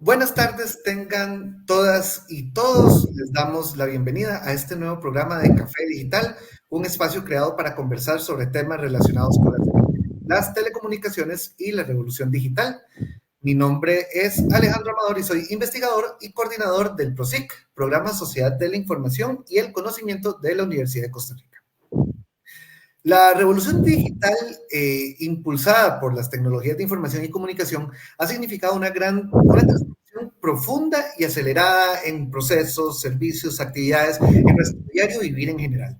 Buenas tardes, tengan todas y todos. Les damos la bienvenida a este nuevo programa de Café Digital, un espacio creado para conversar sobre temas relacionados con las telecomunicaciones y la revolución digital. Mi nombre es Alejandro Amador y soy investigador y coordinador del PROSIC, Programa Sociedad de la Información y el Conocimiento de la Universidad de Costa Rica. La revolución digital, impulsada por las tecnologías de información y comunicación, ha significado una transformación profunda y acelerada en procesos, servicios, actividades, en nuestro diario vivir en general.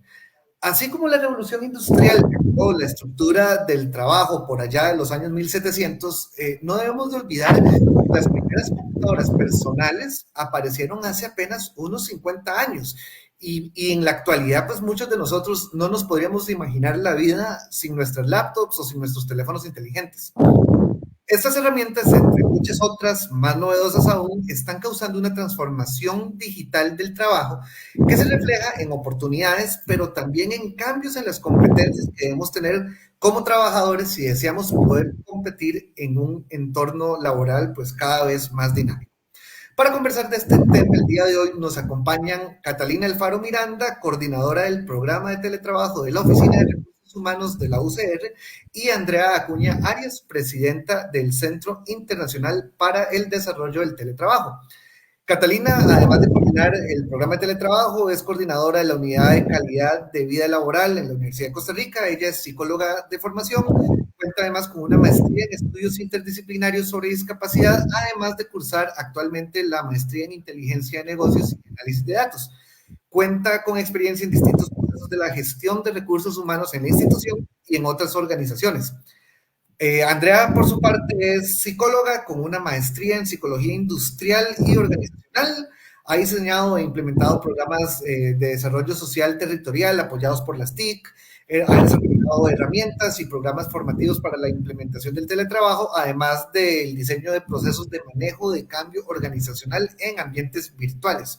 Así como la revolución industrial cambió la estructura del trabajo por allá de los años 1700, no debemos de olvidar que las primeras computadoras personales aparecieron hace apenas unos 50 años y en la actualidad pues muchos de nosotros no nos podríamos imaginar la vida sin nuestras laptops o sin nuestros teléfonos inteligentes. Estas herramientas, entre muchas otras más novedosas aún, están causando una transformación digital del trabajo que se refleja en oportunidades, pero también en cambios en las competencias que debemos tener como trabajadores si deseamos poder competir en un entorno laboral pues cada vez más dinámico. Para conversar de este tema, el día de hoy nos acompañan Catalina Alfaro Miranda, coordinadora del programa de teletrabajo de la Oficina de Recursos Humanos de la UCR, y Andrea Acuña Arias, presidenta del Centro Internacional para el Desarrollo del Teletrabajo. Catalina, además de coordinar el programa de teletrabajo, es coordinadora de la Unidad de Calidad de Vida Laboral en la Universidad de Costa Rica. Ella es psicóloga de formación, cuenta además con una maestría en estudios interdisciplinarios sobre discapacidad, además de cursar actualmente la maestría en inteligencia de negocios y análisis de datos. Cuenta con experiencia en distintos procesos de la gestión de recursos humanos en la institución y en otras organizaciones. Andrea, por su parte, es psicóloga con una maestría en psicología industrial y organizacional. Ha diseñado e implementado programas de desarrollo social territorial apoyados por las TIC. Ha desarrollado herramientas y programas formativos para la implementación del teletrabajo, además del diseño de procesos de manejo de cambio organizacional en ambientes virtuales.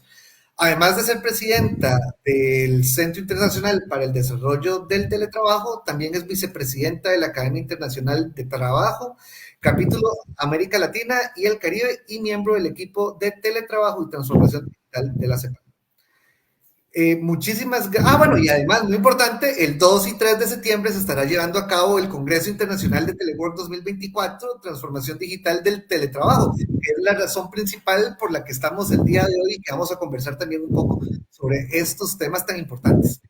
Además de ser presidenta del Centro Internacional para el Desarrollo del Teletrabajo, también es vicepresidenta de la Academia Internacional de Trabajo, capítulo América Latina y el Caribe, y miembro del equipo de teletrabajo y transformación digital de la CEPAL. Bueno, y además, muy importante, el 2 y 3 de septiembre se estará llevando a cabo el Congreso Internacional de Telework 2024, Transformación Digital del Teletrabajo, que es la razón principal por la que estamos el día de hoy y que vamos a conversar también un poco sobre estos temas tan importantes.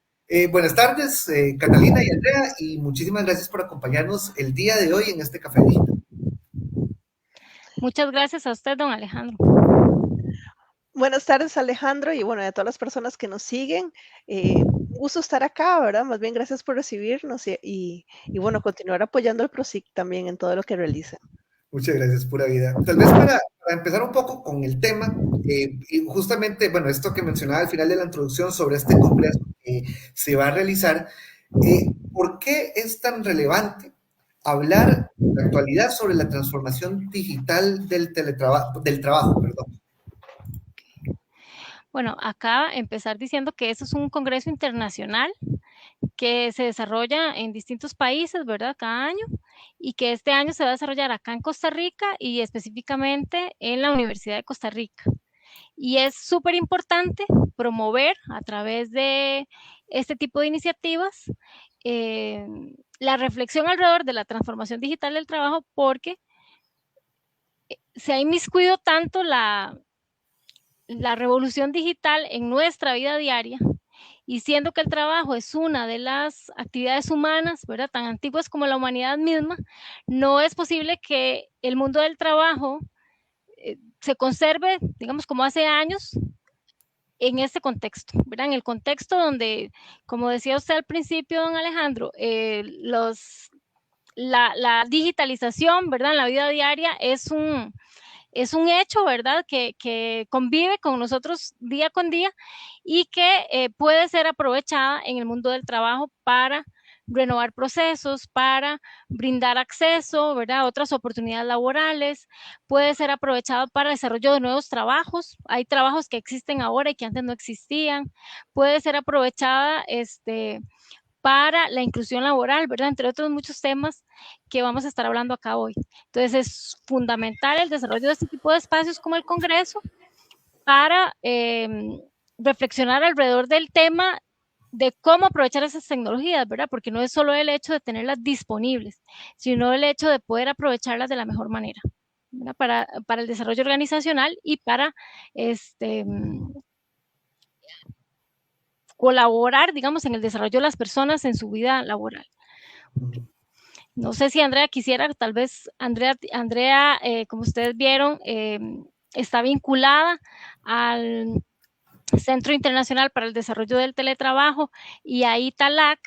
Buenas tardes, Catalina y Andrea, y muchísimas gracias por acompañarnos el día de hoy en este Café Digital. Muchas gracias a usted, don Alejandro. Buenas tardes, Alejandro, y bueno, a todas las personas que nos siguen. Un gusto estar acá, ¿verdad? Más bien, gracias por recibirnos y bueno, continuar apoyando al PROSIC también en todo lo que realiza. Muchas gracias, pura vida. Tal vez para empezar un poco con el tema, y justamente, bueno, esto que mencionaba al final de la introducción sobre este congreso que se va a realizar, ¿por qué es tan relevante hablar en la actualidad sobre la transformación digital del trabajo, perdón? Bueno, acá empezar diciendo que eso es un congreso internacional que se desarrolla en distintos países, ¿verdad? Cada año, y que este año se va a desarrollar acá en Costa Rica y específicamente en la Universidad de Costa Rica. Y es súper importante promover a través de este tipo de iniciativas eh, la reflexión alrededor de la transformación digital del trabajo porque se ha inmiscuido tanto la revolución digital en nuestra vida diaria y siendo que el trabajo es una de las actividades humanas, ¿verdad? Tan antiguas como la humanidad misma, no es posible que el mundo del trabajo se conserve, digamos, como hace años en este contexto, ¿verdad? En el contexto donde, como decía usted al principio, don Alejandro, la digitalización, ¿verdad? En la vida diaria es un hecho, ¿verdad? Que convive con nosotros día con día y que puede ser aprovechada en el mundo del trabajo para renovar procesos, para brindar acceso, ¿verdad? Otras oportunidades laborales, puede ser aprovechado para el desarrollo de nuevos trabajos. Hay trabajos que existen ahora y que antes no existían. Puede ser aprovechada para la inclusión laboral, ¿verdad? Entre otros muchos temas que vamos a estar hablando acá hoy. Entonces es fundamental el desarrollo de este tipo de espacios como el Congreso para reflexionar alrededor del tema de cómo aprovechar esas tecnologías, ¿verdad? Porque no es solo el hecho de tenerlas disponibles, sino el hecho de poder aprovecharlas de la mejor manera, ¿verdad? Para el desarrollo organizacional y para colaborar, digamos, en el desarrollo de las personas en su vida laboral. No sé si Andrea quisiera, tal vez Andrea como ustedes vieron, está vinculada al Centro Internacional para el Desarrollo del Teletrabajo y a ITALAC,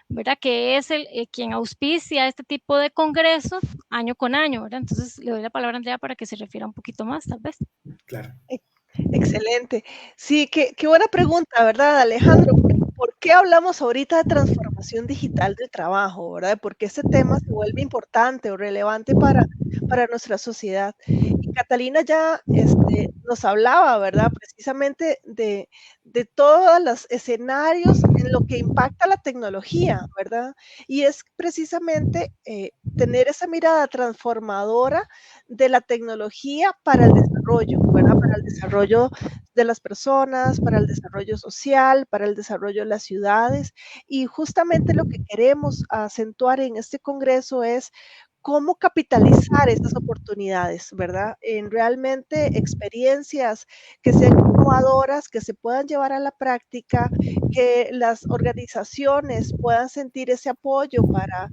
¿verdad? Que es quien auspicia este tipo de congresos año con año, ¿verdad? Entonces le doy la palabra a Andrea para que se refiera un poquito más, tal vez. Claro. Excelente. Sí, qué buena pregunta, ¿verdad, Alejandro? ¿Por qué hablamos ahorita de transformación digital del trabajo, verdad? Porque este tema se vuelve importante o relevante para nuestra sociedad. Y Catalina ya nos hablaba, ¿verdad? Precisamente de todos los escenarios en lo que impacta la tecnología, ¿verdad? Y es precisamente tener esa mirada transformadora de la tecnología para el desarrollo, ¿verdad? Para el desarrollo de las personas, para el desarrollo social, para el desarrollo de las ciudades. Y justamente lo que queremos acentuar en este congreso es cómo capitalizar esas oportunidades, ¿verdad? En realmente experiencias que sean innovadoras, que se puedan llevar a la práctica, que las organizaciones puedan sentir ese apoyo para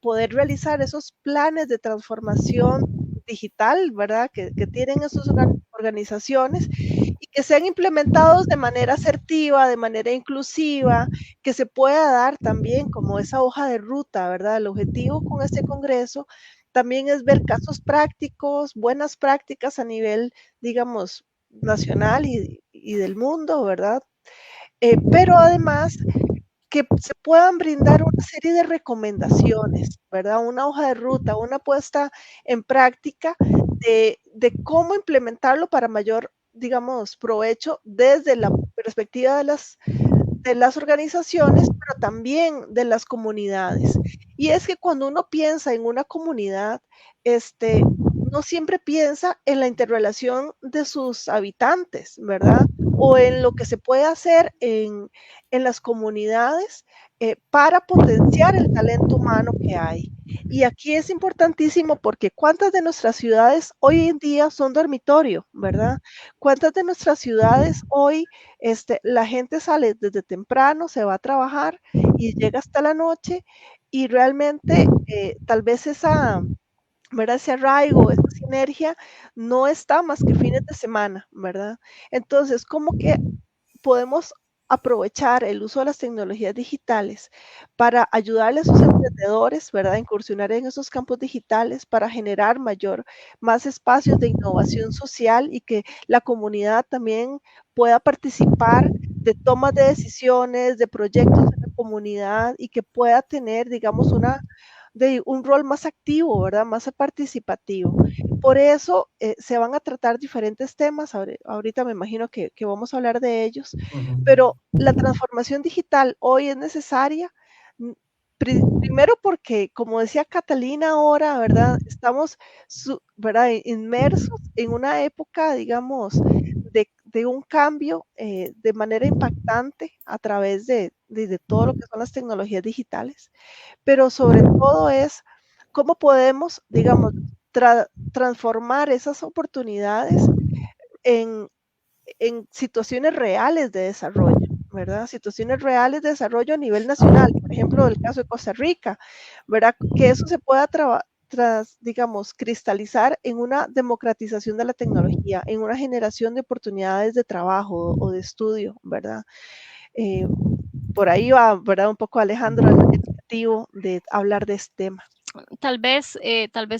poder realizar esos planes de transformación digital, ¿verdad? Que tienen esas organizaciones y que sean implementados de manera asertiva, de manera inclusiva, que se pueda dar también como esa hoja de ruta, ¿verdad? El objetivo con este congreso también es ver casos prácticos, buenas prácticas a nivel, digamos, nacional y del mundo, ¿verdad? Pero además que se puedan brindar una serie de recomendaciones, ¿verdad? Una hoja de ruta, una puesta en práctica de cómo implementarlo para mayor, digamos, provecho desde la perspectiva de las organizaciones, pero también de las comunidades. Y es que cuando uno piensa en una comunidad, no siempre piensa en la interrelación de sus habitantes, ¿verdad? O en lo que se puede hacer en las comunidades para potenciar el talento humano que hay. Y aquí es importantísimo porque cuántas de nuestras ciudades hoy en día son dormitorio, ¿verdad? Cuántas de nuestras ciudades hoy la gente sale desde temprano, se va a trabajar y llega hasta la noche y realmente tal vez esa, ¿verdad? Ese arraigo, esa sinergia no está más que fines de semana, ¿verdad? Entonces, ¿cómo que podemos aprovechar el uso de las tecnologías digitales para ayudarle a sus emprendedores, ¿verdad? A incursionar en esos campos digitales para generar más espacios de innovación social y que la comunidad también pueda participar de tomas de decisiones, de proyectos de la comunidad y que pueda tener, digamos, un rol más activo, ¿verdad? Más participativo. Por eso se van a tratar diferentes temas, ahorita me imagino que vamos a hablar de ellos, pero la transformación digital hoy es necesaria, primero porque, como decía Catalina ahora, ¿verdad? Estamos, ¿verdad? Inmersos en una época, digamos, de un cambio de manera impactante a través de todo lo que son las tecnologías digitales, pero sobre todo es cómo podemos, digamos, transformar esas oportunidades en, situaciones reales de desarrollo, ¿verdad? Situaciones reales de desarrollo a nivel nacional, por ejemplo, el caso de Costa Rica, ¿verdad? Que eso se pueda digamos, cristalizar en una democratización de la tecnología, en una generación de oportunidades de trabajo o de estudio, ¿verdad? Por ahí va, ¿verdad? Un poco Alejandro, el objetivo de hablar de este tema. Tal vez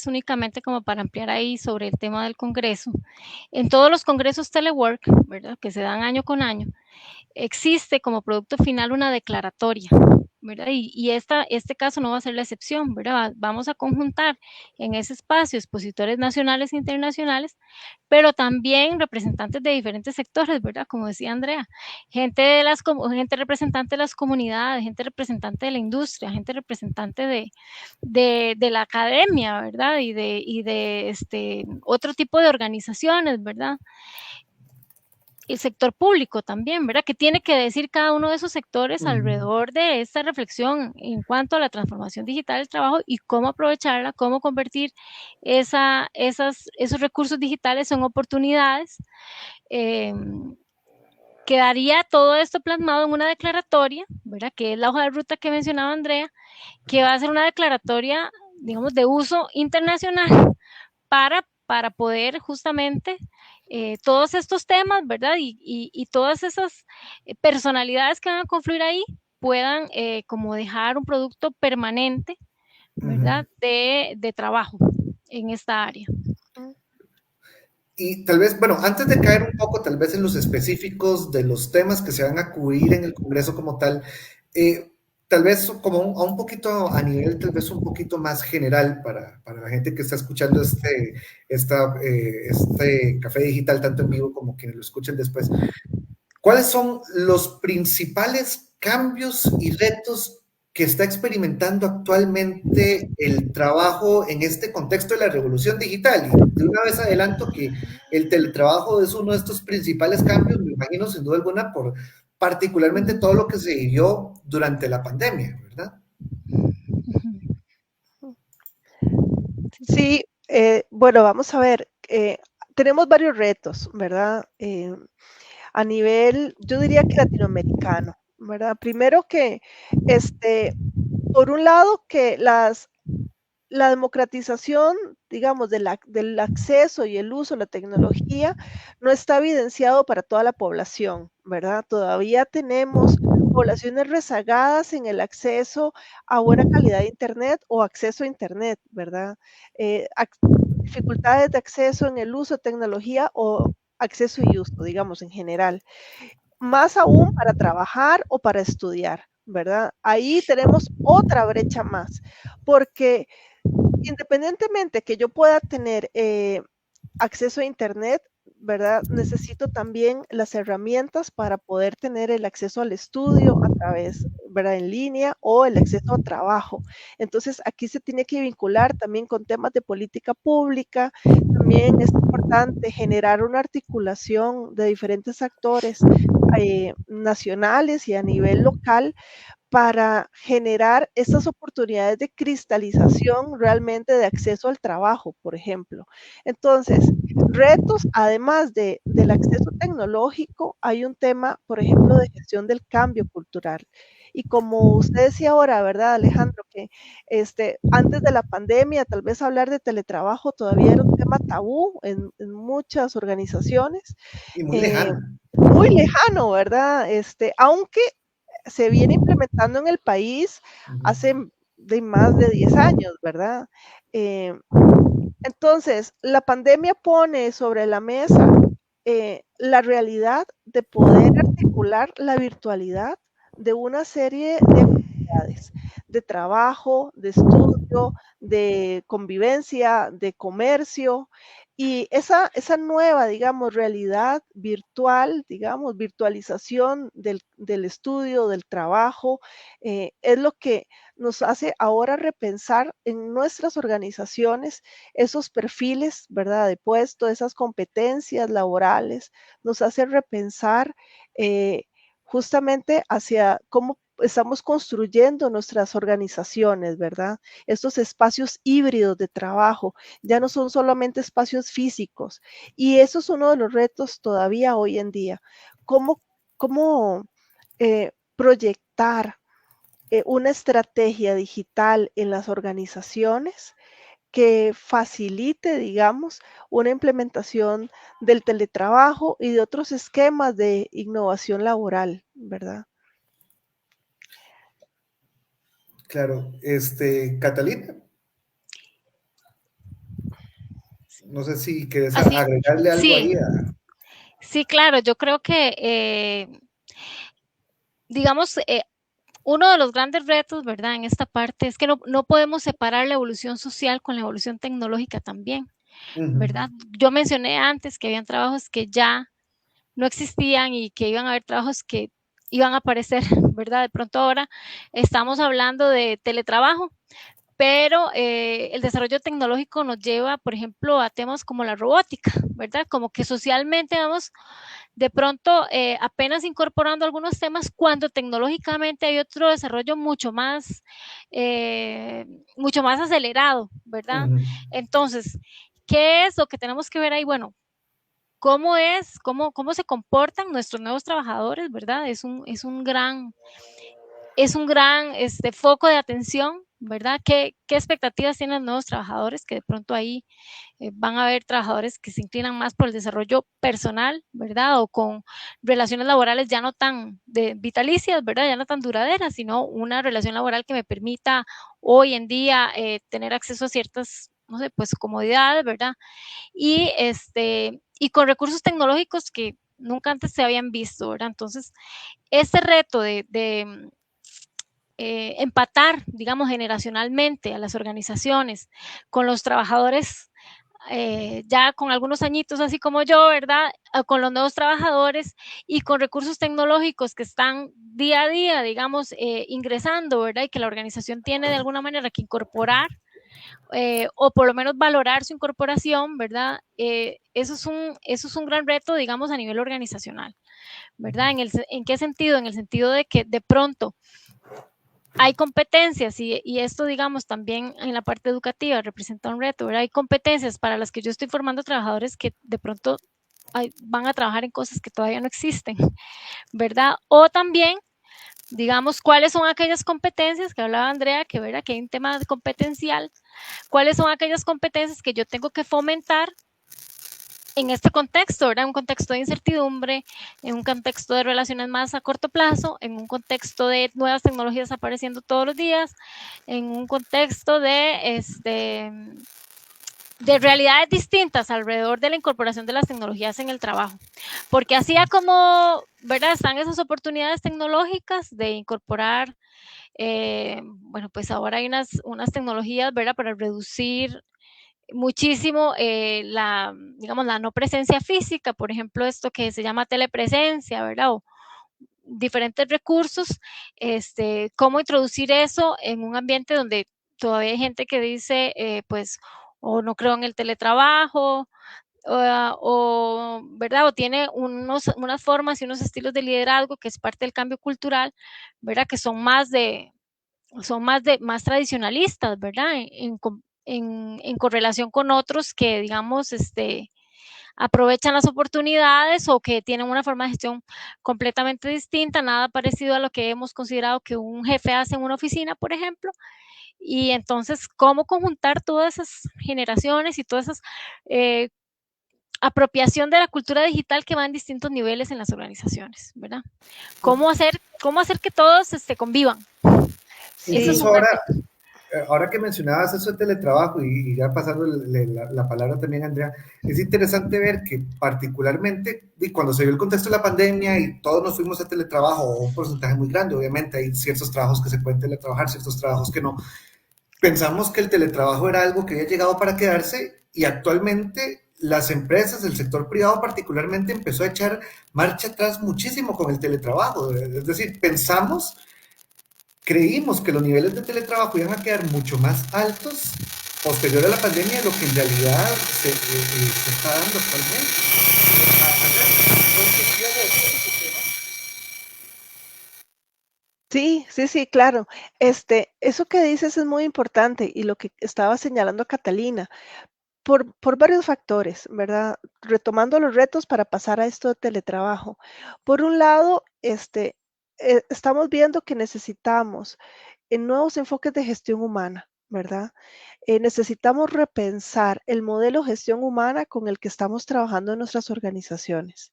únicamente como para ampliar ahí sobre el tema del Congreso. En todos los congresos telework, ¿verdad? Que se dan año con año, existe como producto final una declaratoria, ¿verdad? Y este caso no va a ser la excepción, ¿verdad? Vamos a conjuntar en ese espacio expositores nacionales e internacionales, pero también representantes de diferentes sectores, ¿verdad? Como decía Andrea, gente representante de las comunidades, gente representante de la industria, gente representante de la academia, ¿verdad? Y de otro tipo de organizaciones, ¿verdad? El sector público también, ¿verdad? ¿Qué tiene que decir cada uno de esos sectores alrededor de esta reflexión en cuanto a la transformación digital del trabajo y cómo aprovecharla, cómo convertir esos recursos digitales en oportunidades? Eh, Quedaría todo esto plasmado en una declaratoria, ¿verdad? Que es la hoja de ruta que mencionaba Andrea, que va a ser una declaratoria, digamos, de uso internacional para poder justamente todos estos temas, ¿verdad? Y todas esas personalidades que van a confluir ahí puedan como dejar un producto permanente, ¿verdad? De trabajo en esta área. Y tal vez, bueno, antes de caer un poco tal vez en los específicos de los temas que se van a cubrir en el Congreso como tal, tal vez como a un poquito a nivel tal vez un poquito más general para la gente que está escuchando este café digital, tanto en vivo como quienes lo escuchen después. ¿Cuáles son los principales cambios y retos que está experimentando actualmente el trabajo en este contexto de la revolución digital? Y de una vez adelanto que el teletrabajo es uno de estos principales cambios, me imagino sin duda alguna, por particularmente todo lo que se vivió durante la pandemia, ¿verdad? Sí, bueno, vamos a ver, tenemos varios retos, ¿verdad? A nivel, yo diría que latinoamericano, ¿verdad? Primero que, este, por un lado, que la democratización, digamos, del acceso y el uso de la tecnología no está evidenciado para toda la población, ¿verdad? Todavía tenemos poblaciones rezagadas en el acceso a buena calidad de Internet o acceso a Internet, ¿verdad? Dificultades de acceso en el uso de tecnología o acceso y uso, digamos, en general. Más aún para trabajar o para estudiar, ¿verdad? Ahí tenemos otra brecha más, porque independientemente que yo pueda tener acceso a Internet, ¿verdad? Necesito también las herramientas para poder tener el acceso al estudio a través, ¿verdad? En línea o el acceso a trabajo. Entonces, aquí se tiene que vincular también con temas de política pública. También es importante generar una articulación de diferentes actores nacionales y a nivel local para generar esas oportunidades de cristalización realmente de acceso al trabajo, por ejemplo. Entonces, retos, además del acceso tecnológico, hay un tema, por ejemplo, de gestión del cambio cultural. Y como usted decía ahora, ¿verdad, Alejandro? Que antes de la pandemia, tal vez hablar de teletrabajo todavía era un tema tabú en muchas organizaciones. Y muy lejano. Muy lejano, ¿verdad? Aunque se viene implementando en el país hace de más de 10 años, ¿verdad? Entonces, la pandemia pone sobre la mesa la realidad de poder articular la virtualidad de una serie de actividades, de trabajo, de estudio, de convivencia, de comercio. Y esa nueva, digamos, realidad virtual, digamos, virtualización del estudio, del trabajo, es lo que nos hace ahora repensar en nuestras organizaciones esos perfiles, ¿verdad? De puesto, esas competencias laborales, nos hace repensar justamente hacia cómo estamos construyendo nuestras organizaciones, ¿verdad? Estos espacios híbridos de trabajo ya no son solamente espacios físicos. Y eso es uno de los retos todavía hoy en día. ¿Cómo proyectar una estrategia digital en las organizaciones que facilite, digamos, una implementación del teletrabajo y de otros esquemas de innovación laboral, ¿verdad? Claro, Catalina, no sé si quieres Así, agregarle algo sí, ahí. sí, claro, yo creo que, digamos, Uno de los grandes retos, ¿verdad? En esta parte es que no podemos separar la evolución social con la evolución tecnológica también, Ujú, ¿verdad? Yo mencioné antes que habían trabajos que ya no existían y que iban a haber trabajos que iban a aparecer, ¿verdad? De pronto ahora estamos hablando de teletrabajo, pero el desarrollo tecnológico nos lleva, por ejemplo, a temas como la robótica, ¿verdad? Como que socialmente vamos de pronto apenas incorporando algunos temas cuando tecnológicamente hay otro desarrollo mucho más acelerado, ¿verdad? ujú. Entonces, ¿qué es lo que tenemos que ver ahí? Bueno, cómo se comportan nuestros nuevos trabajadores, ¿verdad? Es un gran foco de atención, ¿verdad? ¿Qué expectativas tienen los nuevos trabajadores? Que de pronto ahí van a haber trabajadores que se inclinan más por el desarrollo personal, ¿verdad? O con relaciones laborales ya no tan vitalicias, ¿verdad? Ya no tan duraderas, sino una relación laboral que me permita hoy en día tener acceso a ciertas, no sé, pues comodidades, ¿verdad? Y con recursos tecnológicos que nunca antes se habían visto, ¿verdad? Entonces, este reto de empatar, digamos, generacionalmente a las organizaciones con los trabajadores ya con algunos añitos, así como yo, ¿verdad? Con los nuevos trabajadores y con recursos tecnológicos que están día a día, digamos, ingresando, ¿verdad? Y que la organización tiene de alguna manera que incorporar o por lo menos valorar su incorporación, ¿verdad? Eso es un gran reto, digamos, a nivel organizacional, ¿verdad? ¿En qué sentido? En el sentido de que de pronto hay competencias y esto, digamos, también en la parte educativa representa un reto, ¿verdad? Hay competencias para las que yo estoy formando trabajadores que de pronto van a trabajar en cosas que todavía no existen, ¿verdad? O también, digamos, cuáles son aquellas competencias que hablaba Andrea, que, ¿verdad? Que hay un tema competencial, cuáles son aquellas competencias que yo tengo que fomentar en este contexto, ¿verdad? Un contexto de incertidumbre, en un contexto de relaciones más a corto plazo, en un contexto de nuevas tecnologías apareciendo todos los días, en un contexto de realidades distintas alrededor de la incorporación de las tecnologías en el trabajo. Porque así como, ¿verdad? Están esas oportunidades tecnológicas de incorporar, bueno, pues ahora hay unas tecnologías, ¿verdad? Para reducir muchísimo digamos, la no presencia física, por ejemplo, esto que se llama telepresencia, ¿verdad? O diferentes recursos, cómo introducir eso en un ambiente donde todavía hay gente que dice, pues, o no creo en el teletrabajo, ¿verdad? O tiene unas formas y unos estilos de liderazgo que es parte del cambio cultural, ¿verdad? Que más tradicionalistas, ¿verdad? En correlación con otros que, digamos, aprovechan las oportunidades o que tienen una forma de gestión completamente distinta, nada parecido a lo que hemos considerado que un jefe hace en una oficina, por ejemplo. Y entonces, ¿cómo conjuntar todas esas generaciones y todas esas eh, apropiación de la cultura digital que va en distintos niveles en las organizaciones, ¿verdad? ¿Cómo hacer que todos convivan? Ese es Sí, Incluso un gran ahora, reto. ahora que mencionabas eso de teletrabajo y ya pasando la palabra también, Andrea, es interesante ver que particularmente y cuando se dio el contexto de la pandemia y todos nos fuimos a teletrabajo, o un porcentaje muy grande, obviamente hay ciertos trabajos que se pueden teletrabajar, ciertos trabajos que no, pensamos que el teletrabajo era algo que había llegado para quedarse y actualmente las empresas, el sector privado particularmente, empezó a echar marcha atrás muchísimo con el teletrabajo. Es decir, creímos que los niveles de teletrabajo iban a quedar mucho más altos posterior a la pandemia de lo que en realidad se está dando actualmente. sí, sí, sí, claro. Eso que dices es muy importante y lo que estaba señalando Catalina, por varios factores, ¿verdad? Retomando los retos para pasar a esto de teletrabajo. Por un lado, estamos viendo que necesitamos en nuevos enfoques de gestión humana, ¿verdad? Necesitamos repensar el modelo de gestión humana con el que estamos trabajando en nuestras organizaciones.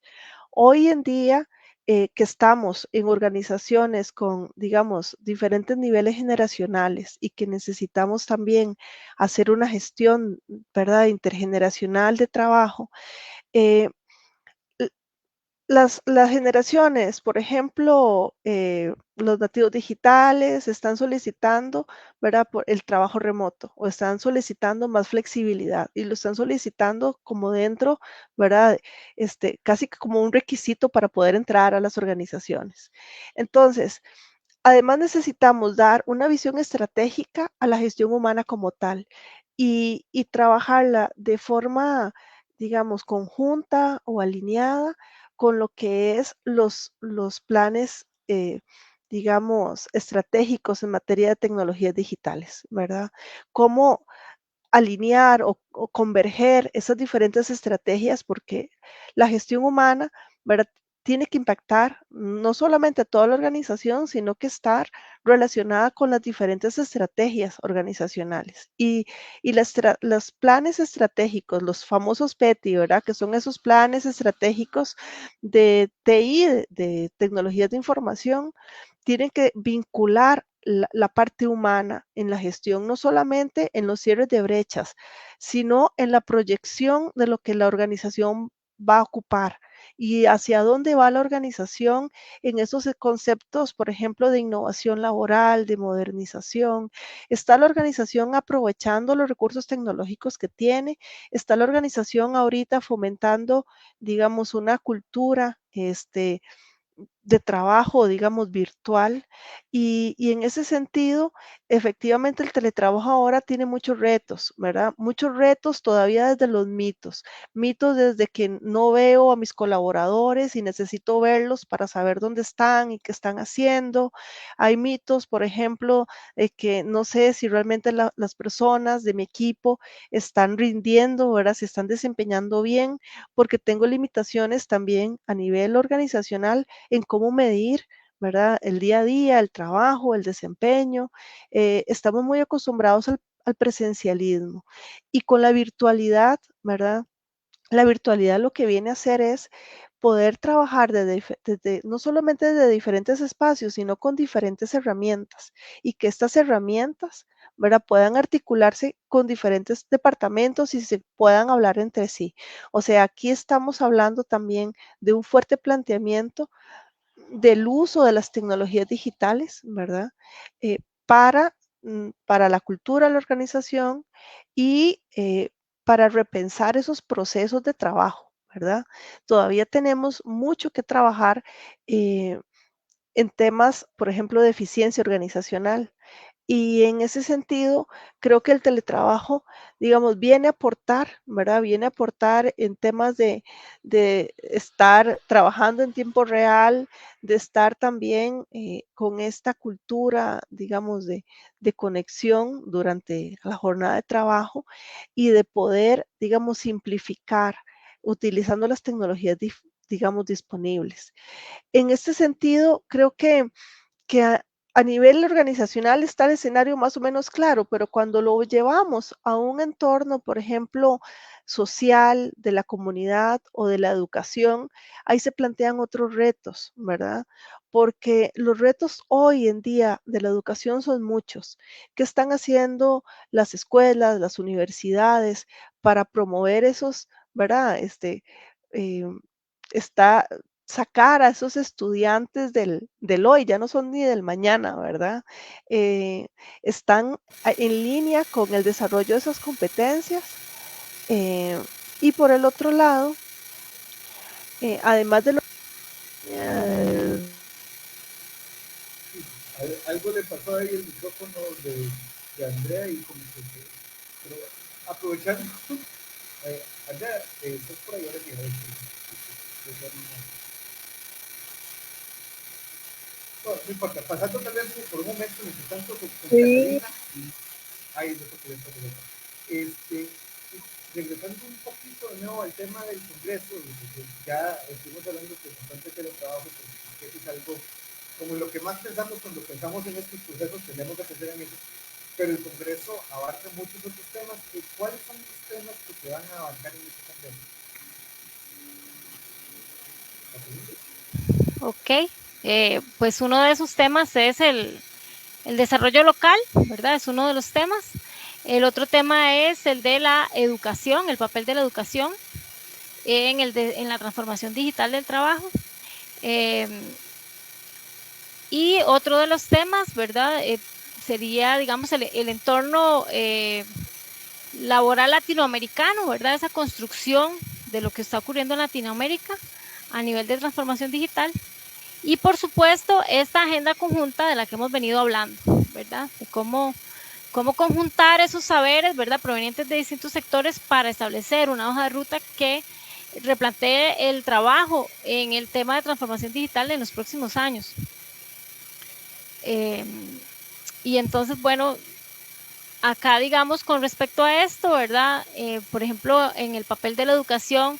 Hoy en día, que estamos en organizaciones con, digamos, diferentes niveles generacionales y que necesitamos también hacer una gestión, ¿verdad?, intergeneracional de trabajo, eh, las generaciones, por ejemplo, los nativos digitales están solicitando, ¿verdad? Por el trabajo remoto o están solicitando más flexibilidad y lo están solicitando como dentro, ¿verdad? Casi que como un requisito para poder entrar a las organizaciones. Entonces, además necesitamos dar una visión estratégica a la gestión humana como tal y trabajarla de forma, digamos, conjunta o alineada con lo que es los planes, digamos, estratégicos en materia de tecnologías digitales, ¿verdad? Cómo alinear o converger esas diferentes estrategias, porque la gestión humana, ¿verdad? Tiene que impactar no solamente a toda la organización, sino que estar relacionada con las diferentes estrategias organizacionales. Y los planes estratégicos, los famosos PETI, ¿verdad? Que son esos planes estratégicos de TI, de tecnologías de información, tienen que vincular la parte humana en la gestión, no solamente en los cierres de brechas, sino en la proyección de lo que la organización va a ocupar y hacia dónde va la organización en esos conceptos, por ejemplo, de innovación laboral, de modernización. ¿Está la organización aprovechando los recursos tecnológicos que tiene? ¿Está la organización ahorita fomentando, digamos, una cultura, de trabajo, digamos, virtual? Y en ese sentido, efectivamente, el teletrabajo ahora tiene muchos retos, ¿verdad? Muchos retos todavía desde los mitos. Mitos desde que no veo a mis colaboradores y necesito verlos para saber dónde están y qué están haciendo. Hay mitos, por ejemplo, de que no sé si realmente las personas de mi equipo están rindiendo, ¿verdad? Se están desempeñando bien, porque tengo limitaciones también a nivel organizacional en cómo medir, ¿verdad? El día a día, el trabajo, el desempeño. Estamos muy acostumbrados al presencialismo y con la virtualidad, ¿verdad? La virtualidad lo que viene a hacer es poder trabajar no solamente desde diferentes espacios, sino con diferentes herramientas y que estas herramientas, ¿verdad? Puedan articularse con diferentes departamentos y se puedan hablar entre sí. O sea, aquí estamos hablando también de un fuerte planteamiento del uso de las tecnologías digitales, ¿verdad? Eh, para, para la cultura de la organización y para repensar esos procesos de trabajo, ¿verdad? Todavía tenemos mucho que trabajar eh, en temas, por ejemplo, de eficiencia organizacional. Y en ese sentido, creo que el teletrabajo, digamos, viene a aportar, ¿verdad? Viene a aportar en temas de estar trabajando en tiempo real, de estar también con esta cultura, digamos, de conexión durante la jornada de trabajo y de poder, digamos, simplificar utilizando las tecnologías, digamos, disponibles. En este sentido, creo que a nivel organizacional está el escenario más o menos claro, pero cuando lo llevamos a un entorno, por ejemplo, social, de la comunidad o de la educación, ahí se plantean otros retos, ¿verdad? Porque los retos hoy en día de la educación son muchos. ¿Qué están haciendo las escuelas, las universidades para promover esos, ¿verdad? Eh, está sacar a esos estudiantes del hoy, ya no son ni del mañana, ¿verdad? Eh, Están en línea con el desarrollo de esas competencias. eh, y por el otro lado, además de lo... Algo le pasó ahí el micrófono de Andrea y como que pero aprovechando, Andrea, estás por ahí ahora sí, no, no importa, pasando tal vez por un momento mientras tanto con Sí. Catalina y ahí lo que regresando un poquito de nuevo al tema del Congreso, porque ya estuvimos hablando de bastante teletrabajo, porque es algo como lo que más pensamos cuando pensamos en estos procesos, tenemos que pensar en eso, pero el Congreso abarca muchos otros temas. ¿Cuáles son los temas que se van a abarcar en este Congreso? Ok, pues uno de esos temas es el desarrollo local, ¿verdad? Es uno de los temas. El otro tema es el de la educación, el papel de la educación. en la transformación digital del trabajo. Y otro de los temas, ¿verdad? Sería, digamos, el entorno laboral latinoamericano, ¿verdad? Esa construcción de lo que está ocurriendo en Latinoamérica a nivel de transformación digital. Y por supuesto, esta agenda conjunta de la que hemos venido hablando, ¿verdad? De cómo conjuntar esos saberes, ¿verdad? Provenientes de distintos sectores para establecer una hoja de ruta que replantee el trabajo en el tema de transformación digital en los próximos años. Y entonces, bueno, acá, digamos, con respecto a esto, ¿verdad? Por ejemplo, en el papel de la educación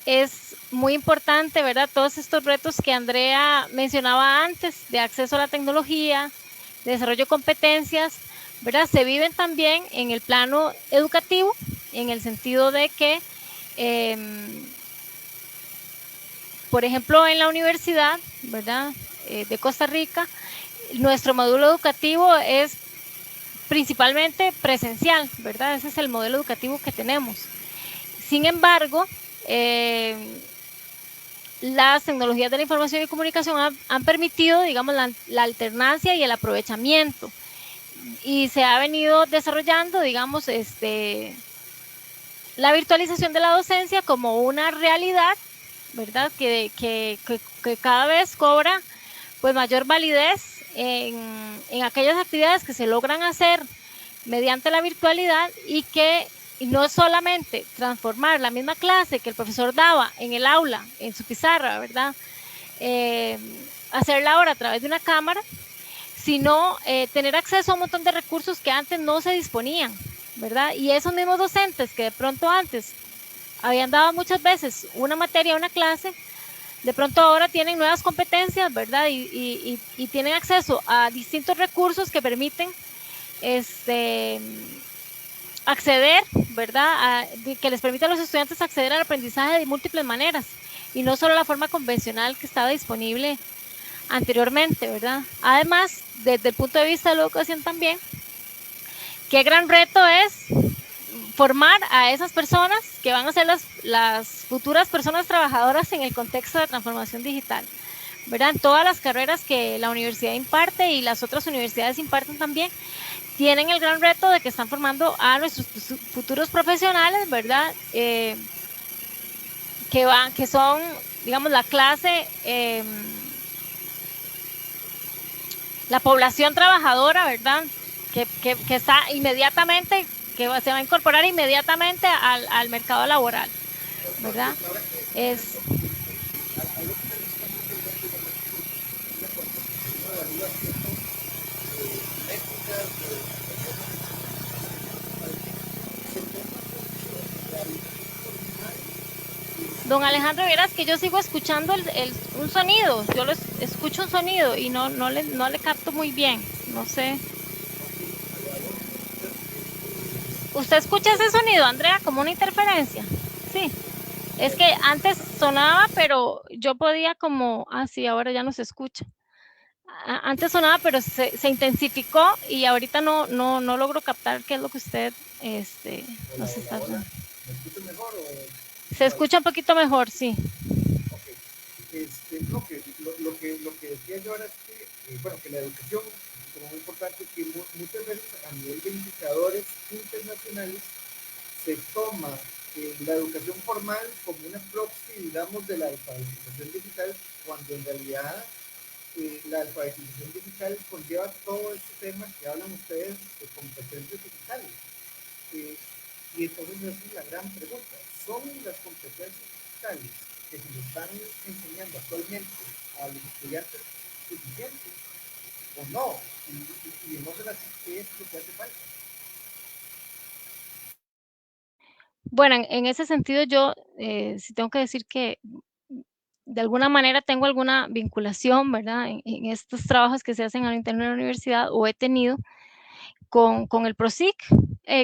es muy importante, ¿verdad? Todos estos retos que Andrea mencionaba antes, de acceso a la tecnología, de desarrollo de competencias, ¿verdad? Se viven también en el plano educativo, en el sentido de que, por ejemplo, en la universidad, ¿verdad? De Costa Rica, nuestro módulo educativo es principalmente presencial, ¿verdad? Ese es el modelo educativo que tenemos. Sin embargo, las tecnologías de la información y comunicación han permitido, digamos, la alternancia y el aprovechamiento. Y se ha venido desarrollando, digamos, la virtualización de la docencia como una realidad, ¿verdad? Que cada vez cobra pues mayor validez en aquellas actividades que se logran hacer mediante la virtualidad y que no es solamente transformar la misma clase que el profesor daba en el aula, en su pizarra, ¿verdad? Hacerla ahora a través de una cámara, sino tener acceso a un montón de recursos que antes no se disponían, ¿verdad? Y esos mismos docentes que de pronto antes habían dado muchas veces una materia, una clase, de pronto ahora tienen nuevas competencias, ¿verdad? Y tienen acceso a distintos recursos que permiten acceder, ¿verdad? Que les permite a los estudiantes acceder al aprendizaje de múltiples maneras y no solo la forma convencional que estaba disponible anteriormente, ¿verdad? Además, desde el punto de vista de la educación también, qué gran reto es formar a esas personas que van a ser las futuras personas trabajadoras en el contexto de transformación digital, ¿verdad? En todas las carreras que la universidad imparte y las otras universidades imparten también, tienen el gran reto de que están formando a nuestros futuros profesionales, ¿verdad? Que son, digamos, la clase, la población trabajadora, ¿verdad? Que está inmediatamente, que se va a incorporar inmediatamente al mercado laboral, ¿verdad? Es... Don Alejandro, vieras que yo sigo escuchando un sonido, yo escucho un sonido y no le capto muy bien, no sé. ¿Usted escucha ese sonido, Andrea, como una interferencia? Sí. Es que antes sonaba, pero yo podía como... Ah, sí, ahora ya no se escucha. Antes sonaba, pero se intensificó y ahorita no logro captar qué es lo que usted nos está dando. ¿Me escucha mejor o...? Se escucha un poquito mejor, sí. Okay. No, que lo que decía yo ahora es que, bueno, que la educación, como muy importante, que muchas veces a nivel de indicadores internacionales se toma la educación formal como una proxy, digamos, de la alfabetización digital, cuando en realidad la alfabetización digital conlleva todo este tema que hablan ustedes de competencias digitales. Y entonces esa es la gran pregunta. ¿Son las competencias digitales que se están enseñando actualmente a los estudiantes suficientes o no? Y no se las ¿qué es lo que hace falta? Bueno, en ese sentido yo sí tengo que decir que de alguna manera tengo alguna vinculación, ¿verdad? En estos trabajos que se hacen al interno de la universidad o he tenido con el PROSIC,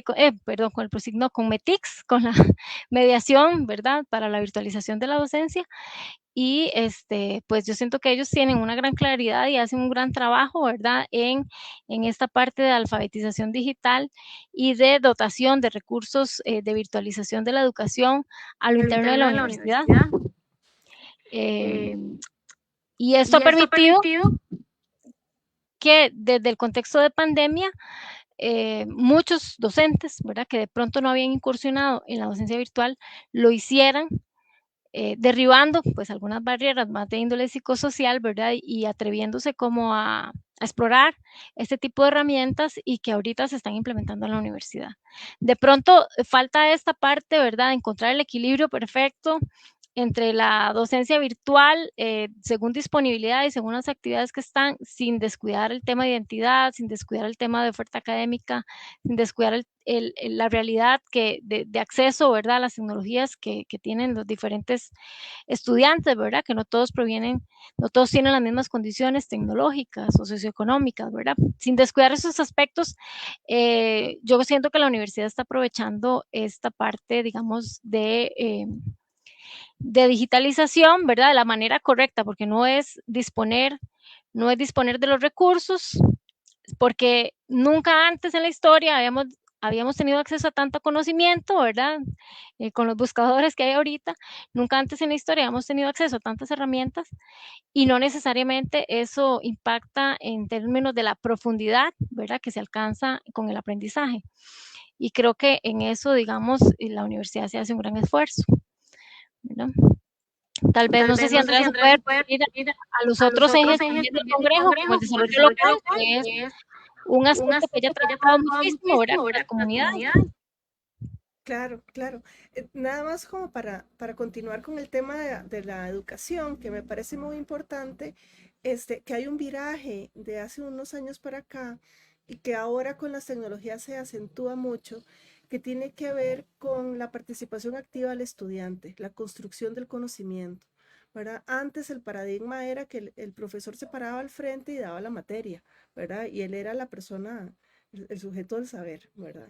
con el PROSIC, no, con METICS, con la mediación, ¿verdad?, para la virtualización de la docencia. Y pues yo siento que ellos tienen una gran claridad y hacen un gran trabajo, ¿verdad?, en esta parte de alfabetización digital y de dotación de recursos de virtualización de la educación a lo interno de la universidad. Y esto ha permitido que desde el contexto de pandemia, muchos docentes, ¿verdad?, que de pronto no habían incursionado en la docencia virtual, lo hicieran, derribando pues algunas barreras más de índole psicosocial, ¿verdad? Y atreviéndose como a explorar este tipo de herramientas y que ahorita se están implementando en la universidad. De pronto falta esta parte, ¿verdad? Encontrar el equilibrio perfecto entre la docencia virtual, según disponibilidad y según las actividades que están, sin descuidar el tema de identidad, sin descuidar el tema de oferta académica, sin descuidar la realidad de acceso, ¿verdad?, a las tecnologías que tienen los diferentes estudiantes, ¿verdad?, que no todos no todos tienen las mismas condiciones tecnológicas o socioeconómicas, ¿verdad? Sin descuidar esos aspectos, yo siento que la universidad está aprovechando esta parte, digamos, de digitalización, ¿verdad?, de la manera correcta, porque no es disponer de los recursos, porque nunca antes en la historia habíamos tenido acceso a tanto conocimiento, ¿verdad? Con los buscadores que hay ahorita, nunca antes en la historia habíamos tenido acceso a tantas herramientas y no necesariamente eso impacta en términos de la profundidad, ¿verdad?, que se alcanza con el aprendizaje. Y creo que en eso, digamos, la universidad se hace un gran esfuerzo, ¿verdad? Tal vez, no sé si Andrea se puede referir a los otros ejes también del Congreso, como el desarrollo local, que es un aspecto que ella ha trabajado muchísimo, ¿verdad?, con las comunidades. Claro, claro. Nada más como para continuar con el tema de la educación, que me parece muy importante, que hay un viraje de hace unos años para acá y que ahora con las tecnologías se acentúa mucho, que tiene que ver con la participación activa del estudiante, la construcción del conocimiento, ¿verdad? Antes el paradigma era que el profesor se paraba al frente y daba la materia, ¿verdad? Y él era la persona, el sujeto del saber, ¿verdad?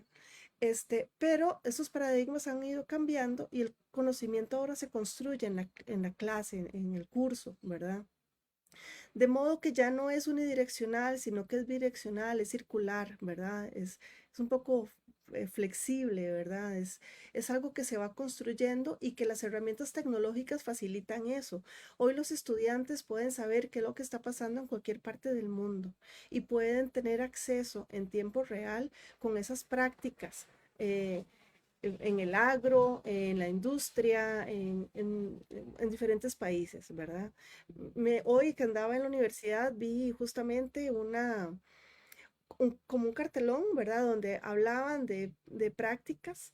Pero esos paradigmas han ido cambiando y el conocimiento ahora se construye en la clase, en el curso, ¿verdad? De modo que ya no es unidireccional, sino que es bidireccional, es circular, ¿verdad? Es un poco flexible, ¿verdad? Es algo que se va construyendo y que las herramientas tecnológicas facilitan eso. Hoy los estudiantes pueden saber qué es lo que está pasando en cualquier parte del mundo y pueden tener acceso en tiempo real con esas prácticas. En el agro, en la industria, en diferentes países, ¿verdad? Hoy que andaba en la universidad vi justamente como un cartelón, ¿verdad? Donde hablaban de prácticas,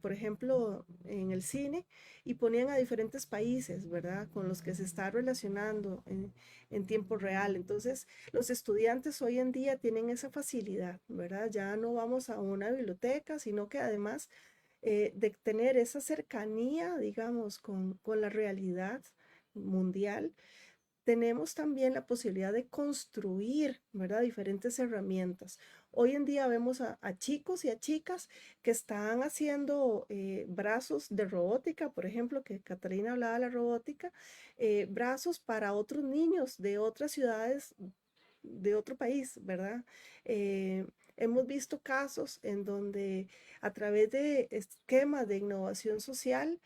por ejemplo, en el cine, y ponían a diferentes países, ¿verdad? Con los que se está relacionando en tiempo real. Entonces, los estudiantes hoy en día tienen esa facilidad, ¿verdad? Ya no vamos a una biblioteca, sino que además de tener esa cercanía, digamos, con la realidad mundial, tenemos también la posibilidad de construir, ¿verdad? Diferentes herramientas. Hoy en día vemos a chicos y a chicas que están haciendo brazos de robótica, por ejemplo, que Catalina hablaba de la robótica, brazos para otros niños de otras ciudades, de otro país, ¿verdad? Hemos visto casos en donde a través de esquemas de innovación social,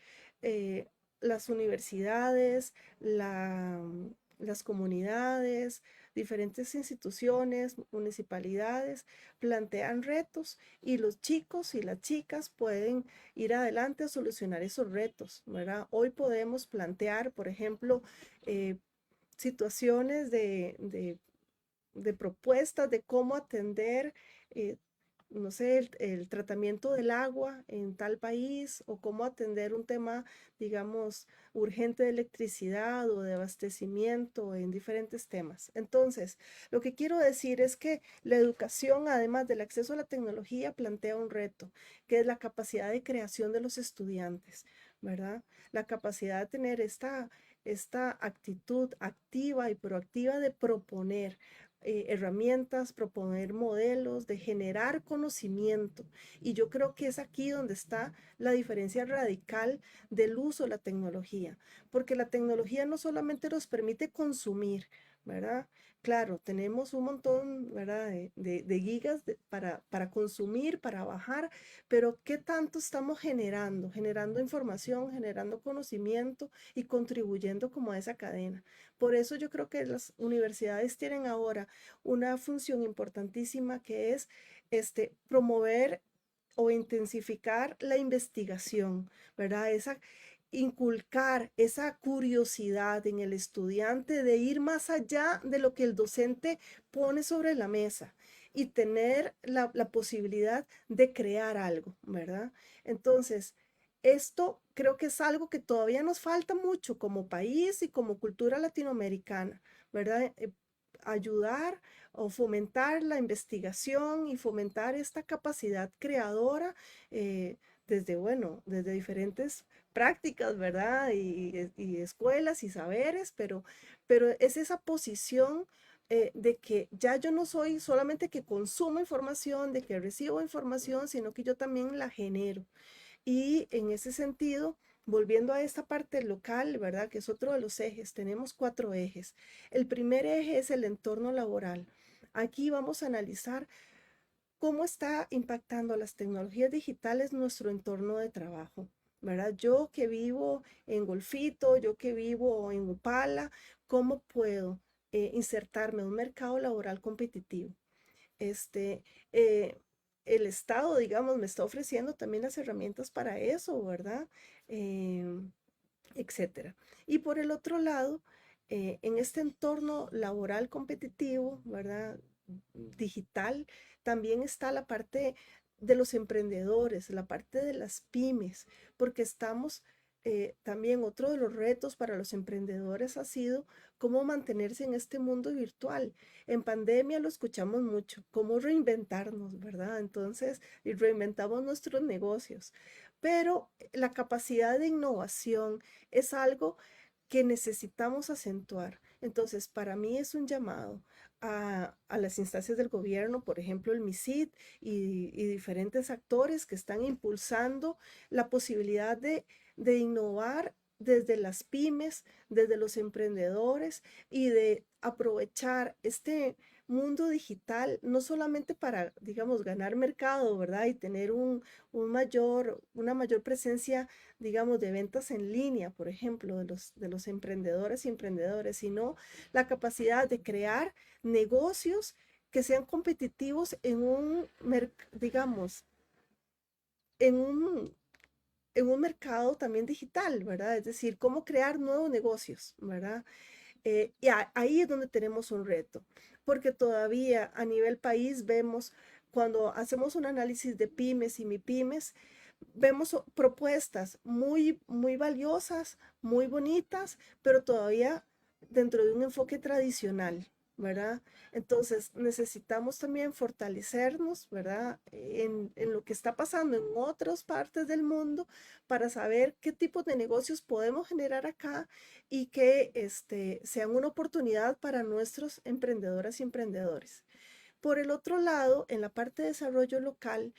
las universidades, las comunidades, diferentes instituciones, municipalidades, plantean retos y los chicos y las chicas pueden ir adelante a solucionar esos retos, ¿verdad? Hoy podemos plantear, por ejemplo, situaciones de propuestas de cómo atender, eh, no sé, el tratamiento del agua en tal país o cómo atender un tema, digamos, urgente de electricidad o de abastecimiento en diferentes temas. Entonces, lo que quiero decir es que la educación, además del acceso a la tecnología, plantea un reto, que es la capacidad de creación de los estudiantes, ¿verdad? La capacidad de tener esta actitud activa y proactiva de proponer, herramientas, proponer modelos, de generar conocimiento. Y yo creo que es aquí donde está la diferencia radical del uso de la tecnología, porque la tecnología no solamente nos permite consumir, ¿verdad? Claro, tenemos un montón, ¿verdad? De gigas para consumir, para bajar, pero ¿qué tanto estamos generando? Generando información, generando conocimiento y contribuyendo como a esa cadena. Por eso yo creo que las universidades tienen ahora una función importantísima que es promover o intensificar la investigación, ¿verdad? Inculcar esa curiosidad en el estudiante de ir más allá de lo que el docente pone sobre la mesa y tener la posibilidad de crear algo, ¿verdad? Entonces, esto creo que es algo que todavía nos falta mucho como país y como cultura latinoamericana, ¿verdad? Ayudar o fomentar la investigación y fomentar esta capacidad creadora desde, bueno, desde diferentes prácticas, ¿verdad? Y escuelas y saberes, pero es esa posición de que ya yo no soy solamente que consumo información, de que recibo información, sino que yo también la genero. Y en ese sentido, volviendo a esta parte local, ¿verdad? Que es otro de los ejes, tenemos 4 ejes. El primer eje es el entorno laboral. Aquí vamos a analizar cómo está impactando las tecnologías digitales nuestro entorno de trabajo, ¿verdad? Yo que vivo en Golfito, yo que vivo en Upala, ¿cómo puedo insertarme en un mercado laboral competitivo? Este, eh, el Estado, digamos, me está ofreciendo también las herramientas para eso, ¿verdad? Etcétera. Y por el otro lado, en este entorno laboral competitivo, ¿verdad? Digital, también está la parte de los emprendedores, la parte de las pymes, porque estamos también otro de los retos para los emprendedores ha sido cómo mantenerse en este mundo virtual. En pandemia lo escuchamos mucho, cómo reinventarnos, ¿verdad? Entonces, y reinventamos nuestros negocios, pero la capacidad de innovación es algo que necesitamos acentuar. Entonces, para mí es un llamado a las instancias del gobierno, por ejemplo, el MISID y diferentes actores que están impulsando la posibilidad de innovar desde las pymes, desde los emprendedores y de aprovechar este mundo digital, no solamente para, digamos, ganar mercado, ¿verdad? Y tener una mayor presencia, digamos, de ventas en línea, por ejemplo, de los emprendedores y emprendedores, sino la capacidad de crear negocios que sean competitivos digamos, en un mercado también digital, ¿verdad? Es decir, cómo crear nuevos negocios, ¿verdad? Ahí es donde tenemos un reto, porque todavía a nivel país vemos, cuando hacemos un análisis de pymes y MIPYMES, vemos propuestas muy, muy valiosas, muy bonitas, pero todavía dentro de un enfoque tradicional, ¿verdad? Entonces necesitamos también fortalecernos, ¿verdad? En lo que está pasando en otras partes del mundo para saber qué tipos de negocios podemos generar acá y que sean una oportunidad para nuestros emprendedoras y emprendedores. Por el otro lado, en la parte de desarrollo local,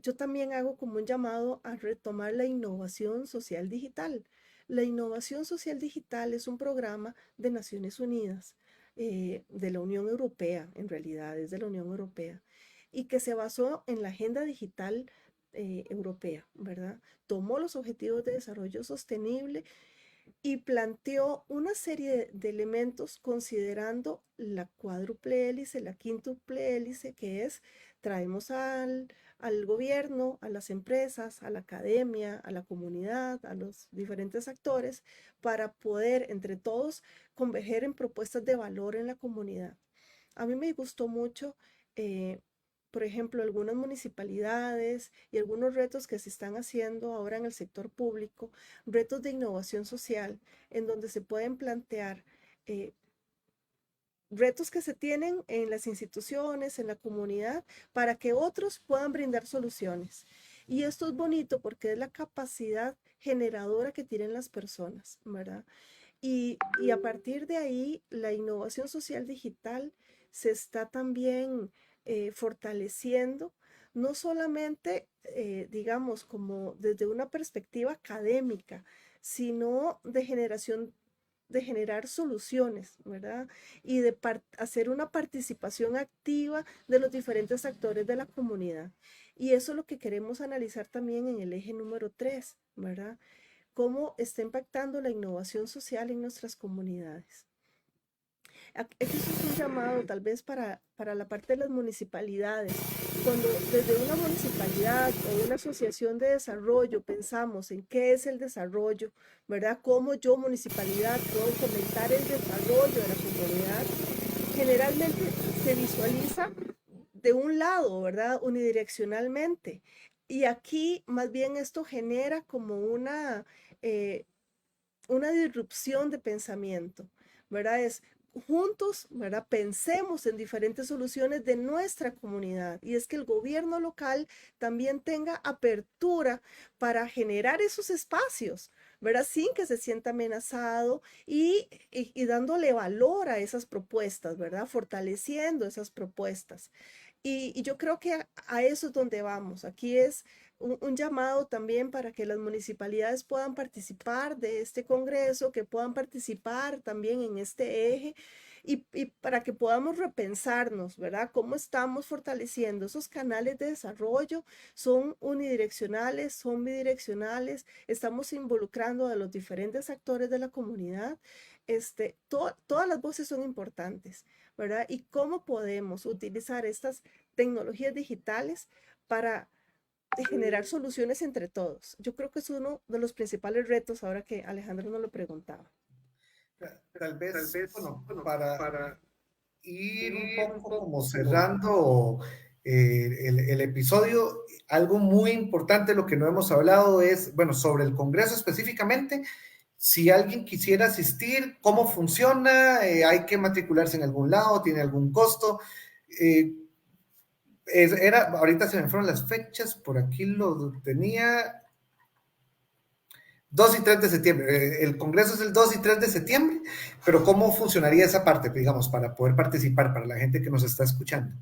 yo también hago como un llamado a retomar la innovación social digital. La innovación social digital es un programa de Naciones Unidas, de la Unión Europea, en realidad es de la Unión Europea, y que se basó en la Agenda Digital Europea, ¿verdad? Tomó los Objetivos de Desarrollo Sostenible y planteó una serie de elementos considerando la cuádruple hélice, la quíntuple hélice, que es traemos al gobierno, a las empresas, a la academia, a la comunidad, a los diferentes actores, para poder entre todos converger en propuestas de valor en la comunidad. A mí me gustó mucho, eh, por ejemplo, algunas municipalidades y algunos retos que se están haciendo ahora en el sector público, retos de innovación social, en donde se pueden plantear eh, retos que se tienen en las instituciones, en la comunidad, para que otros puedan brindar soluciones. Y esto es bonito porque es la capacidad generadora que tienen las personas, ¿verdad? Y a partir de ahí, la innovación social digital se está también fortaleciendo, no solamente, digamos, como desde una perspectiva académica, sino de generar soluciones, ¿verdad? Y de hacer una participación activa de los diferentes actores de la comunidad. Y eso es lo que queremos analizar también en el eje número 3, ¿verdad? Cómo está impactando la innovación social en nuestras comunidades. Eso es un llamado tal vez para la parte de las municipalidades. Cuando desde una municipalidad o una asociación de desarrollo pensamos en qué es el desarrollo, ¿verdad? Cómo yo, municipalidad, puedo fomentar el desarrollo de la comunidad, generalmente se visualiza de un lado, ¿verdad? Unidireccionalmente. Y aquí más bien esto genera como una disrupción de pensamiento, ¿verdad? Es juntos, ¿verdad? Pensemos en diferentes soluciones de nuestra comunidad y es que el gobierno local también tenga apertura para generar esos espacios, ¿verdad? Sin que se sienta amenazado y dándole valor a esas propuestas, ¿verdad? Fortaleciendo esas propuestas. Y yo creo que a eso es donde vamos. Aquí es un llamado también para que las municipalidades puedan participar de este congreso, que puedan participar también en este eje y para que podamos repensarnos, ¿verdad? Cómo estamos fortaleciendo esos canales de desarrollo, son unidireccionales, son bidireccionales, estamos involucrando a los diferentes actores de la comunidad. Todas las voces son importantes, ¿verdad? Y cómo podemos utilizar estas tecnologías digitales para generar soluciones entre todos. Yo creo que es uno de los principales retos ahora que Alejandro nos lo preguntaba. Tal vez, bueno, para ir un poco como cerrando el episodio, algo muy importante, lo que no hemos hablado es, bueno, sobre el Congreso específicamente, si alguien quisiera asistir, cómo funciona, hay que matricularse en algún lado, tiene algún costo. Ahorita se me fueron las fechas, por aquí lo tenía, 2 y 3 de septiembre. El Congreso es el 2 y 3 de septiembre, pero ¿cómo funcionaría esa parte, digamos, para poder participar, para la gente que nos está escuchando?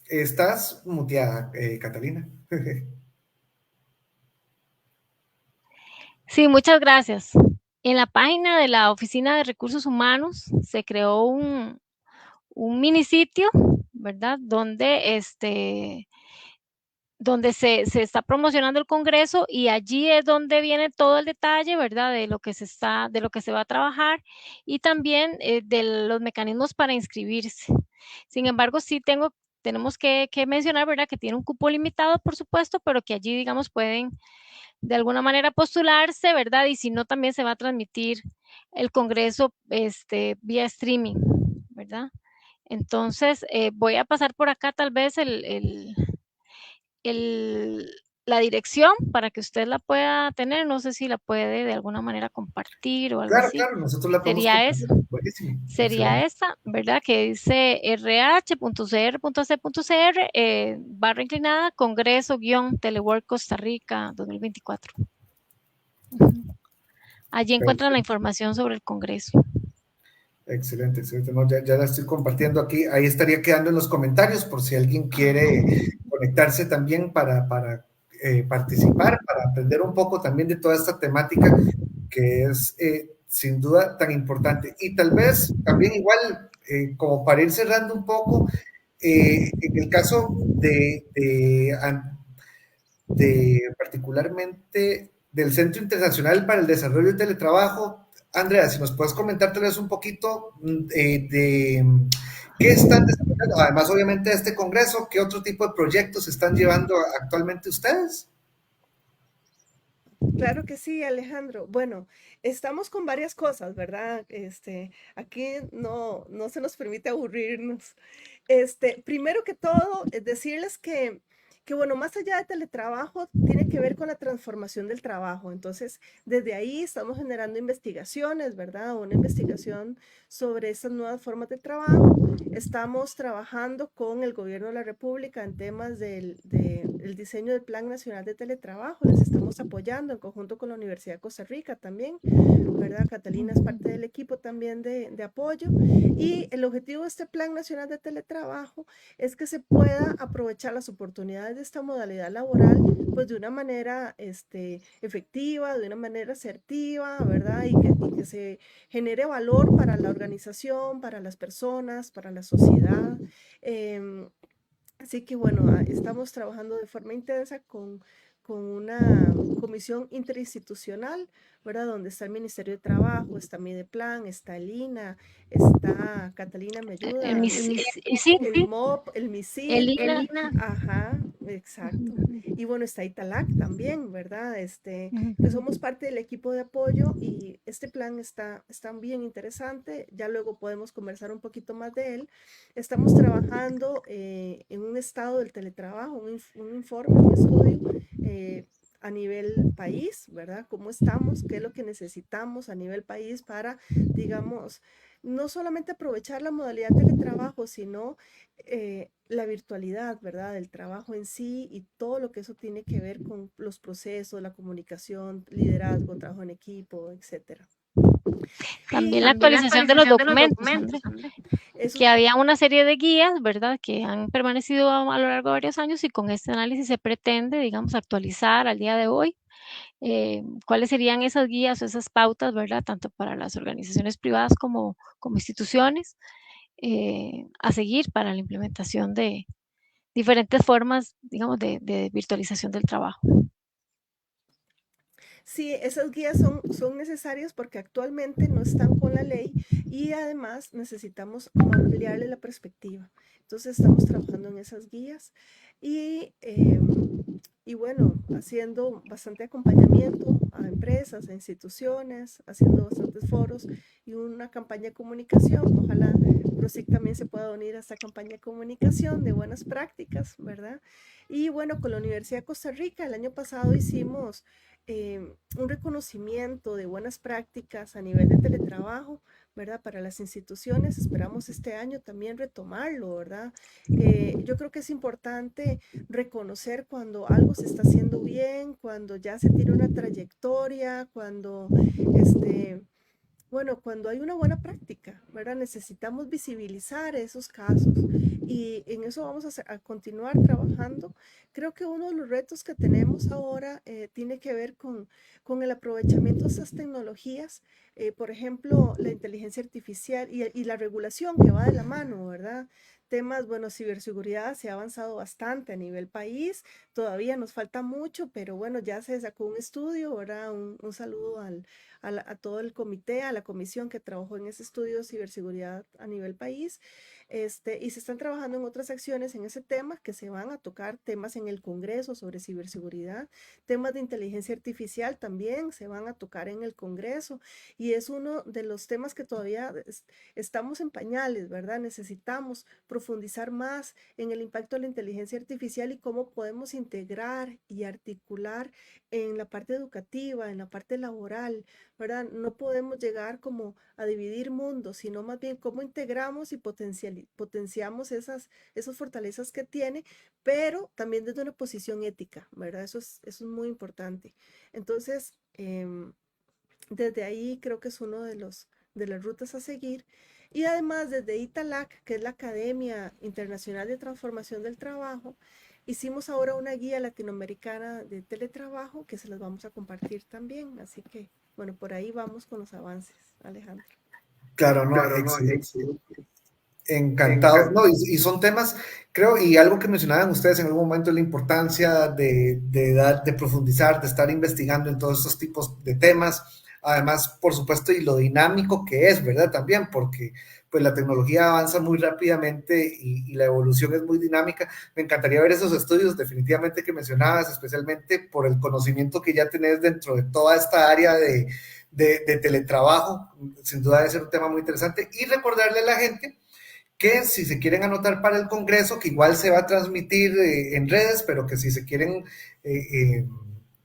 Estás muteada, Catalina. Sí, muchas gracias. En la página de la Oficina de Recursos Humanos se creó un mini sitio, ¿verdad? Donde se está promocionando el Congreso y allí es donde viene todo el detalle, ¿verdad? De lo que se va a trabajar y también de los mecanismos para inscribirse. Sin embargo, tenemos que mencionar, ¿verdad? Que tiene un cupo limitado, por supuesto, pero que allí, digamos, pueden de alguna manera postularse, ¿verdad? Y si no, también se va a transmitir el Congreso vía streaming, ¿verdad? Entonces, voy a pasar por acá tal vez la dirección para que usted la pueda tener. No sé si la puede de alguna manera compartir o algo Claro, así. claro, nosotros la podemos Sería eso. compartir. Buenísimo, Sería excelente. esta, ¿verdad? Que dice rh.cr.ac.cr, barra inclinada, Congreso-Telework Costa Rica 2024. Allí encuentran la Perfecto. información sobre el Congreso. Excelente, excelente. No, ya la estoy compartiendo aquí. Ahí estaría quedando en los comentarios por si alguien quiere conectarse también para participar, para aprender un poco también de toda esta temática que es sin duda tan importante. Y tal vez también igual, como para ir cerrando un poco, en el caso de particularmente del Centro Internacional para el Desarrollo del Teletrabajo, Andrea, si nos puedes comentar tal vez un poquito de qué están desarrollando, además obviamente de este congreso, qué otro tipo de proyectos están llevando actualmente ustedes. Claro que sí, Alejandro. Bueno, estamos con varias cosas, ¿verdad? Aquí no se nos permite aburrirnos. Primero que todo, decirles que, bueno, más allá de teletrabajo, tiene que ver con la transformación del trabajo. Entonces, desde ahí estamos generando investigaciones, ¿verdad? Una investigación sobre estas nuevas formas de trabajo. Estamos trabajando con el gobierno de la República en temas de el diseño del Plan Nacional de Teletrabajo. Les estamos apoyando en conjunto con la Universidad de Costa Rica también, ¿verdad? Catalina es parte del equipo también de apoyo. Y el objetivo de este Plan Nacional de Teletrabajo es que se pueda aprovechar las oportunidades de esta modalidad laboral pues de una manera efectiva, de una manera asertiva, ¿verdad? Y que se genere valor para la organización, para las personas, para la sociedad. Así que bueno, estamos trabajando de forma intensa con una comisión interinstitucional, ¿verdad? Donde está el Ministerio de Trabajo, está Mideplan, está el INA, está, Catalina me ayuda, el MOP, el MISIR, ajá, exacto. Y bueno, está Italac también, ¿verdad? Pues somos parte del equipo de apoyo y este plan está bien interesante. Ya luego podemos conversar un poquito más de él. Estamos trabajando en un estado del teletrabajo, un informe, un estudio a nivel país, ¿verdad? ¿Cómo estamos? ¿Qué es lo que necesitamos a nivel país para, digamos, no solamente aprovechar la modalidad de teletrabajo, sino la virtualidad, ¿verdad? Del trabajo en sí y todo lo que eso tiene que ver con los procesos, la comunicación, liderazgo, trabajo en equipo, etcétera. También la actualización de los documentos, André, que había una serie de guías, ¿verdad?, que han permanecido a lo largo de varios años y con este análisis se pretende, digamos, actualizar al día de hoy cuáles serían esas guías o esas pautas, ¿verdad?, tanto para las organizaciones privadas como instituciones a seguir para la implementación de diferentes formas, digamos, de virtualización del trabajo. Sí, esas guías son necesarias porque actualmente no están con la ley y además necesitamos ampliarle la perspectiva. Entonces estamos trabajando en esas guías y bueno, haciendo bastante acompañamiento a empresas, a instituciones, haciendo bastantes foros y una campaña de comunicación. Ojalá PROSIC también se pueda unir a esta campaña de comunicación de buenas prácticas, ¿verdad? Y bueno, con la Universidad de Costa Rica el año pasado hicimos un reconocimiento de buenas prácticas a nivel de teletrabajo, ¿verdad? Para las instituciones, esperamos este año también retomarlo, ¿verdad? Yo creo que es importante reconocer cuando algo se está haciendo bien, cuando ya se tiene una trayectoria, cuando bueno, cuando hay una buena práctica, ¿verdad? Necesitamos visibilizar esos casos y en eso vamos a continuar trabajando. Creo que uno de los retos que tenemos ahora tiene que ver con el aprovechamiento de esas tecnologías, por ejemplo, la inteligencia artificial y la regulación que va de la mano, ¿verdad? Temas, bueno, ciberseguridad se ha avanzado bastante a nivel país, todavía nos falta mucho, pero bueno, ya se sacó un estudio, ¿verdad? Un saludo a todo el comité, a la comisión que trabajó en ese estudio de ciberseguridad a nivel país, y se están trabajando en otras acciones en ese tema que se van a tocar temas en el Congreso sobre ciberseguridad, temas de inteligencia artificial también se van a tocar en el Congreso y es uno de los temas que todavía estamos en pañales, ¿verdad? Necesitamos profundizar más en el impacto de la inteligencia artificial y cómo podemos integrar y articular en la parte educativa, en la parte laboral, ¿verdad? No podemos llegar como a dividir mundos, sino más bien cómo integramos y potenciamos esas fortalezas que tiene, pero también desde una posición ética, ¿verdad? Eso es muy importante. Entonces, desde ahí creo que es uno de las rutas a seguir. Y además desde ITALAC, que es la Academia Internacional de Transformación del Trabajo, hicimos ahora una guía latinoamericana de teletrabajo que se las vamos a compartir también. Así que, bueno, por ahí vamos con los avances, Alejandro. Claro, no, excelente. Encantado. No, y son temas, creo, y algo que mencionaban ustedes en algún momento, la importancia de profundizar, de estar investigando en todos estos tipos de temas. Además, por supuesto, y lo dinámico que es, ¿verdad? También, porque pues la tecnología avanza muy rápidamente y la evolución es muy dinámica. Me encantaría ver esos estudios definitivamente que mencionabas, especialmente por el conocimiento que ya tenés dentro de toda esta área de teletrabajo. Sin duda debe ser un tema muy interesante. Y recordarle a la gente que si se quieren anotar para el Congreso, que igual se va a transmitir en redes, pero que si se quieren,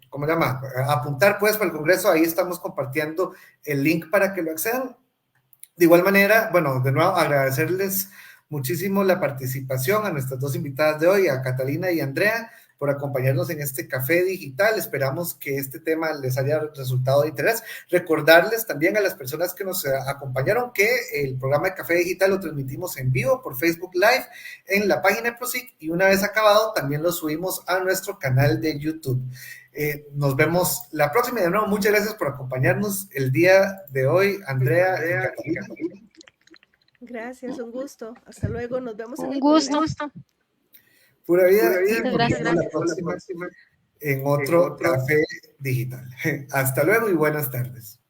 ¿cómo se llama? Apuntar pues para el Congreso, ahí estamos compartiendo el link para que lo accedan. De igual manera, bueno, de nuevo agradecerles muchísimo la participación a nuestras dos invitadas de hoy, a Catalina y a Andrea, por acompañarnos en este café digital. Esperamos que este tema les haya resultado de interés. Recordarles también a las personas que nos acompañaron que el programa de café digital lo transmitimos en vivo por Facebook Live en la página de PROSIC, y una vez acabado también lo subimos a nuestro canal de YouTube. Nos vemos la próxima. De nuevo, muchas gracias por acompañarnos el día de hoy, Andrea y Catalina. Gracias, un gusto. Hasta luego, nos vemos en Un el gusto. Pura vida. Y nos Gracias. vemos la próxima en otro café digital. Hasta luego y buenas tardes.